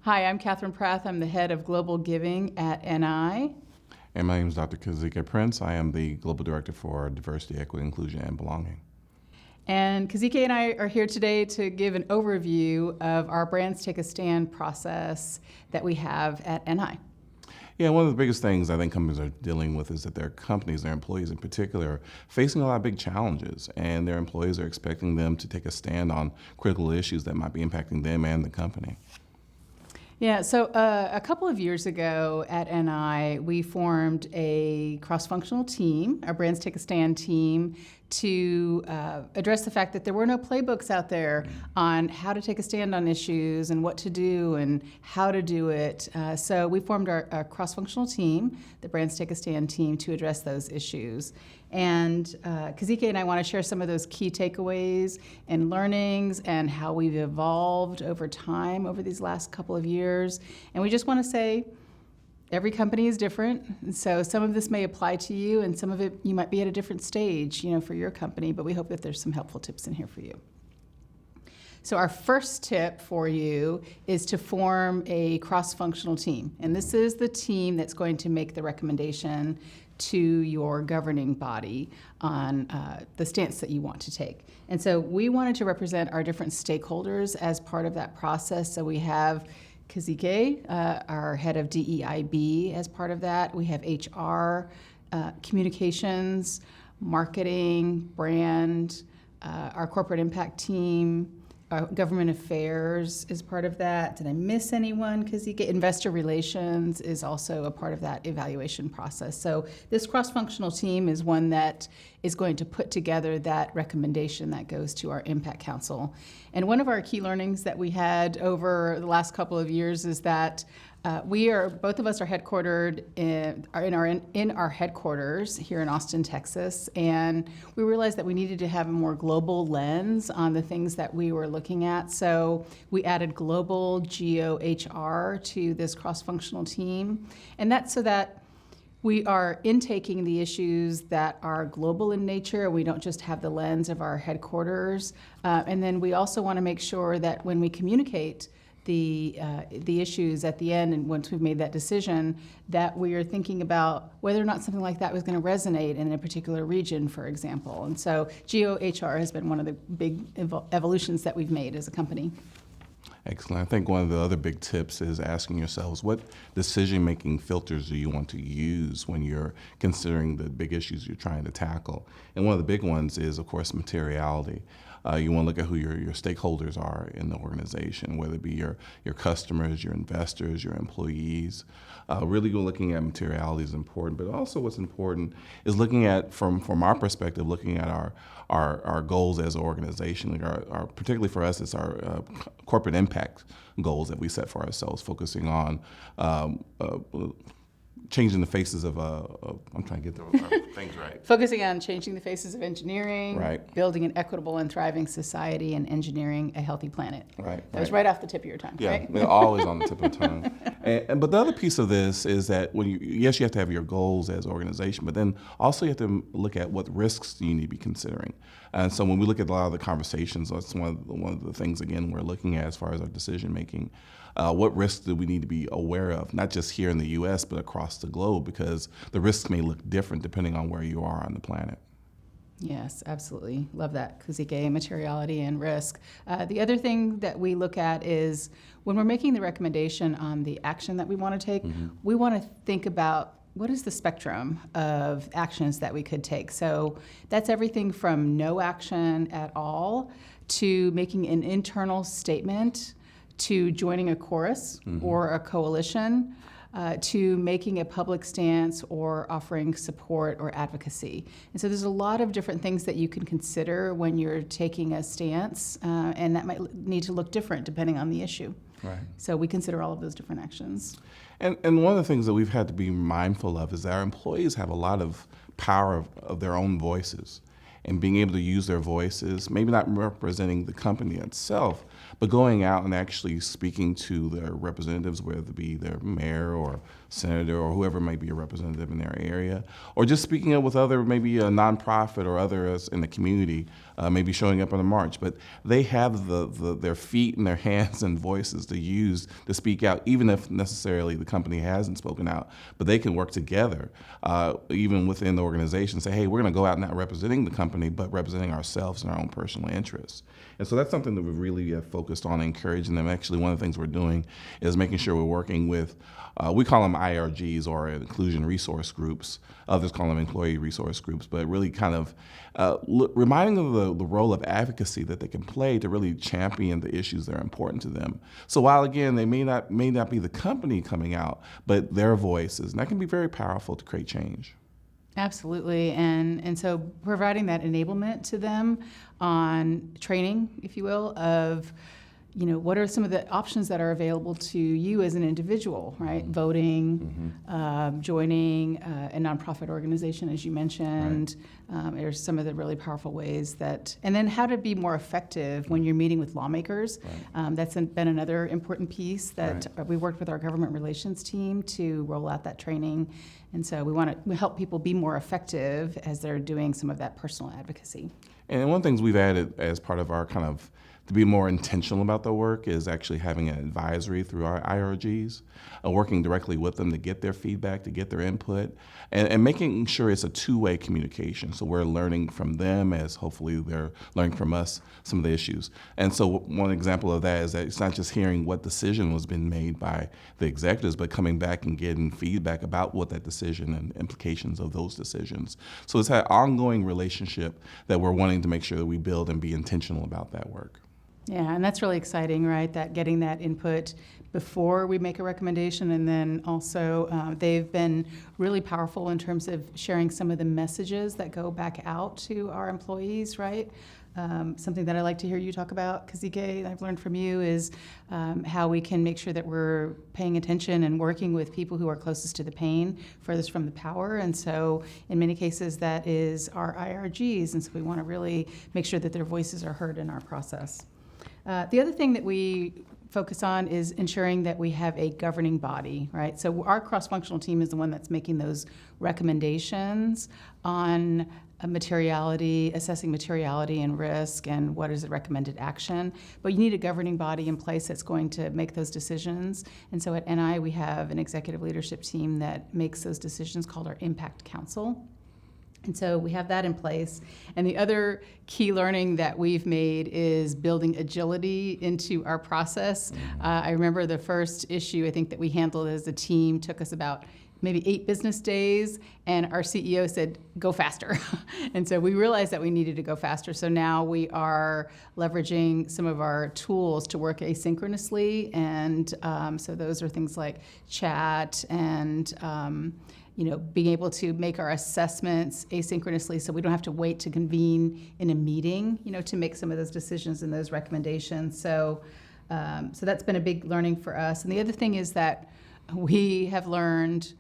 Hi, I'm Katherine Prath. I'm the head of Global Giving at NI. And my name is Dr. Kazique Prince. I am the Global Director for Diversity, Equity, Inclusion, and Belonging. And Kazique and I are here today to give an overview of our Brands Take a Stand process that we have at NI. Yeah, one of the biggest things I think companies are dealing with is that their companies, their employees in particular, are facing a lot of big challenges, and their employees are expecting them to take a stand on critical issues that might be impacting them and the company. Yeah, so a couple of years ago at NI, we formed a cross-functional team, our Brands Take a Stand team, to address the fact that there were no playbooks out there on how to take a stand on issues and what to do and how to do it. So we formed our cross-functional team, the Brands Take a Stand team, to address those issues. And Kazique and I want to share some of those key takeaways and learnings and how we've evolved over time over these last couple of years. And we just want to say, every company is different, so some of this may apply to you, and some of it you might be at a different stage, for your company. But we hope that there's some helpful tips in here for you. So our first tip for you is to form a cross-functional team, and this is the team that's going to make the recommendation to your governing body on the stance that you want to take. And so we wanted to represent our different stakeholders as part of that process. So we have Kazique, our head of DEIB, as part of that. We have HR, communications, marketing, brand, our corporate impact team, government affairs is part of that. Did I miss anyone? Kazique, investor relations is also a part of that evaluation process. So this cross-functional team is one that is going to put together that recommendation that goes to our Impact Council. And one of our key learnings that we had over the last couple of years is that both of us are headquartered in our headquarters here in Austin, Texas, and we realized that we needed to have a more global lens on the things that we were looking at. So we added global GeoHR to this cross-functional team, and that's so that we are intaking the issues that are global in nature. We don't just have the lens of our headquarters, and then we also want to make sure that when we communicate the issues at the end, and once we've made that decision, that we are thinking about whether or not something like that was going to resonate in a particular region, for example. And so GeoHR has been one of the big evolutions that we've made as a company. Excellent. I think one of the other big tips is asking yourselves, what decision-making filters do you want to use when you're considering the big issues you're trying to tackle? And one of the big ones is, of course, materiality. You want to look at who your stakeholders are in the organization, whether it be your customers, your investors, your employees. Really looking at materiality is important, but also what's important is looking at, from our perspective, looking at our goals as an organization. Like our particularly for us, it's our corporate impact goals that we set for ourselves, focusing on changing the faces of, I'm trying to get the things right. Focusing on changing the faces of engineering, right. Building an equitable and thriving society, and engineering a healthy planet. Right. That was right off the tip of your tongue, yeah, right? They're always on the tip of the tongue. But the other piece of this is that yes, you have to have your goals as an organization, but then also you have to look at what risks you need to be considering. And so when we look at a lot of the conversations, that's one of the things, again, we're looking at as far as our decision making. What risks do we need to be aware of, not just here in the U.S., but across the globe, because the risks may look different depending on where you are on the planet. Yes, absolutely. Love that, Kazique, materiality and risk. The other thing that we look at is when we're making the recommendation on the action that we want to take, we want to think about what is the spectrum of actions that we could take. So that's everything from no action at all to making an internal statement, to joining a chorus or a coalition, to making a public stance or offering support or advocacy. And so there's a lot of different things that you can consider when you're taking a stance, and that might need to look different depending on the issue. Right. So we consider all of those different actions. And one of the things that we've had to be mindful of is that our employees have a lot of power of their own voices, and being able to use their voices, maybe not representing the company itself, but going out and actually speaking to their representatives, whether it be their mayor or senator, or whoever might be a representative in their area, or just speaking up with other, maybe a nonprofit or others in the community, maybe showing up on a march. But they have their feet and their hands and voices to use to speak out, even if necessarily the company hasn't spoken out. But they can work together, even within the organization, say, hey, we're going to go out not representing the company, but representing ourselves and our own personal interests. And so that's something that we really have focused on encouraging them. Actually, one of the things we're doing is making sure we're working with, we call them IRGs, or inclusion resource groups. Others call them employee resource groups, but really kind of reminding them of the role of advocacy that they can play to really champion the issues that are important to them. So while, again, they may not be the company coming out, but their voices, and that can be very powerful to create change. Absolutely, and so providing that enablement to them on training, if you will, of what are some of the options that are available to you as an individual, right? Voting, joining a nonprofit organization, as you mentioned. Right. There's some of the really powerful ways and then how to be more effective when you're meeting with lawmakers. Right. That's been another important piece that we worked with our government relations team to roll out that training. And so we want to help people be more effective as they're doing some of that personal advocacy. And one of the things we've added as part of our kind of to be more intentional about the work is actually having an advisory through our IRGs, working directly with them to get their feedback, to get their input, and making sure it's a two-way communication. So we're learning from them as hopefully they're learning from us some of the issues. And so one example of that is that it's not just hearing what decision was being made by the executives, but coming back and getting feedback about what that decision and implications of those decisions. So it's that ongoing relationship that we're wanting to make sure that we build and be intentional about that work. Yeah, and that's really exciting, right? That getting that input before we make a recommendation, and then also they've been really powerful in terms of sharing some of the messages that go back out to our employees, right? Something that I like to hear you talk about, Kazique, I've learned from you, is how we can make sure that we're paying attention and working with people who are closest to the pain, furthest from the power. And so in many cases, that is our IRGs. And so we want to really make sure that their voices are heard in our process. The other thing that we focus on is ensuring that we have a governing body, right? So our cross-functional team is the one that's making those recommendations on materiality, assessing materiality and risk, and what is the recommended action. But you need a governing body in place that's going to make those decisions. And so at NI, we have an executive leadership team that makes those decisions called our Impact Council. And so we have that in place. And the other key learning that we've made is building agility into our process. I remember the first issue I think that we handled as a team took us about maybe 8 business days, and our CEO said, go faster. And so we realized that we needed to go faster. So now we are leveraging some of our tools to work asynchronously. And so those are things like chat and being able to make our assessments asynchronously so we don't have to wait to convene in a meeting, to make some of those decisions and those recommendations. So that's been a big learning for us. And the other thing is that we have learned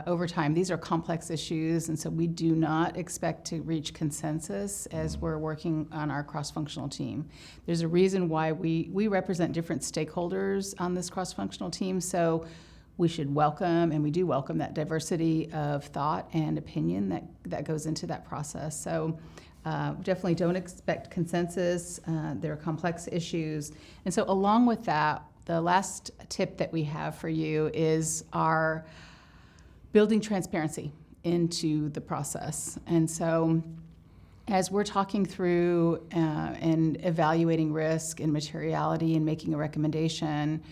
over time, these are complex issues, and so we do not expect to reach consensus as we're working on our cross-functional team. There's a reason why we represent different stakeholders on this cross-functional team, so we should welcome, and we do welcome, that diversity of thought and opinion that goes into that process. So definitely don't expect consensus. There are complex issues. And so along with that, the last tip that we have for you is our building transparency into the process. And so as we're talking through and evaluating risk and materiality and making a recommendation,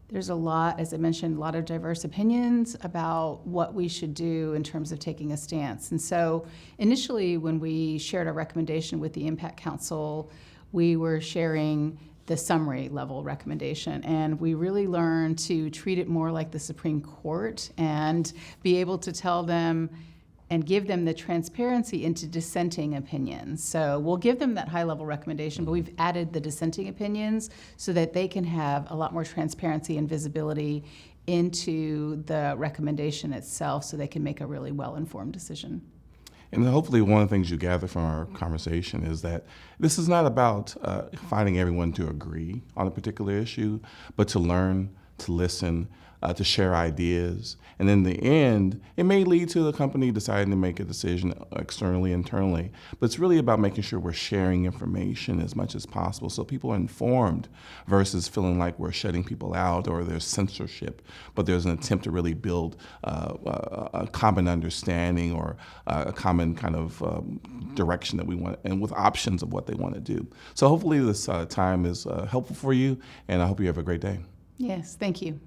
there's a lot, as I mentioned, a lot of diverse opinions about what we should do in terms of taking a stance. And so initially when we shared our recommendation with the Impact Council, we were sharing the summary level recommendation, and we really learned to treat it more like the Supreme Court and be able to tell them and give them the transparency into dissenting opinions. So we'll give them that high-level recommendation, but we've added the dissenting opinions so that they can have a lot more transparency and visibility into the recommendation itself so they can make a really well-informed decision. And hopefully one of the things you gather from our conversation is that this is not about finding everyone to agree on a particular issue, but to learn, to listen, to share ideas. And in the end, it may lead to the company deciding to make a decision externally, internally. But it's really about making sure we're sharing information as much as possible so people are informed versus feeling like we're shutting people out or there's censorship. But there's an attempt to really build a common understanding or a common kind of direction that we want, and with options of what they want to do. So hopefully this time is helpful for you, and I hope you have a great day. Yes, thank you.